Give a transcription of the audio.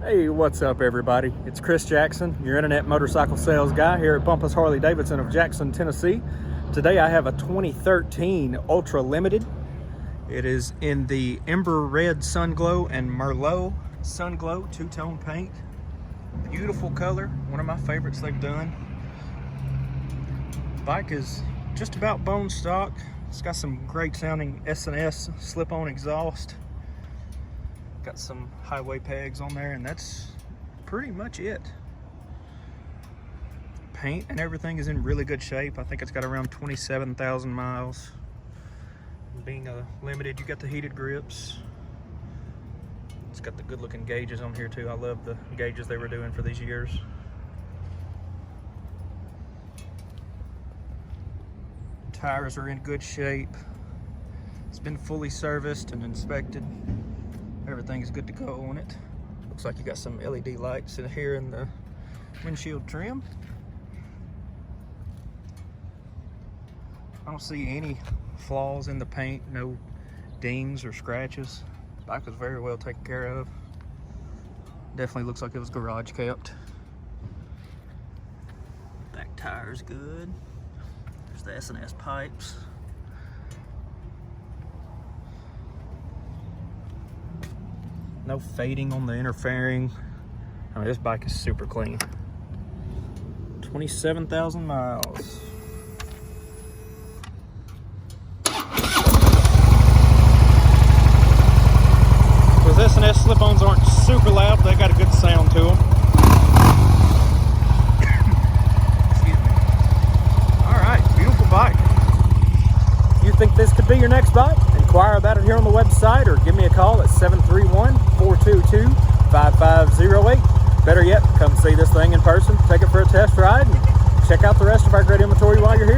Hey, what's up everybody? It's Chris Jackson, your internet motorcycle sales guy here at Bumpus Harley-Davidson of Jackson, Tennessee. Today I have a 2013 Ultra Limited. It is in the Ember Red Sunglo and Merlot Sunglo two-tone paint. Beautiful color, one of my favorites they've done. The bike is just about bone stock. It's got some great sounding S&S slip-on exhaust. Got some highway pegs on there, and that's pretty much it. Paint and everything is in really good shape. I think it's got around 27,000 miles. Being a limited, you got the heated grips. It's got the good looking gauges on here too. I love the gauges they were doing for these years. Tires are in good shape. It's been fully serviced and inspected. Everything is good to go on it. Looks like you got some LED lights in here in the windshield trim. I don't see any flaws in the paint, no dings or scratches. The bike was very well taken care of. Definitely looks like it was garage kept. Back tire's good. There's the S&S pipes. No fading on the interfering. I mean, this bike is super clean. 27,000 miles. Those S&S slip-ons aren't super loud, but they got a good sound to them. Excuse me. All right, beautiful bike. You think this could be your next bike? Inquire about it here on the website or give me a call at 731-422-5508. Better yet, come see this thing in person, take it for a test ride, and check out the rest of our great inventory while you're here.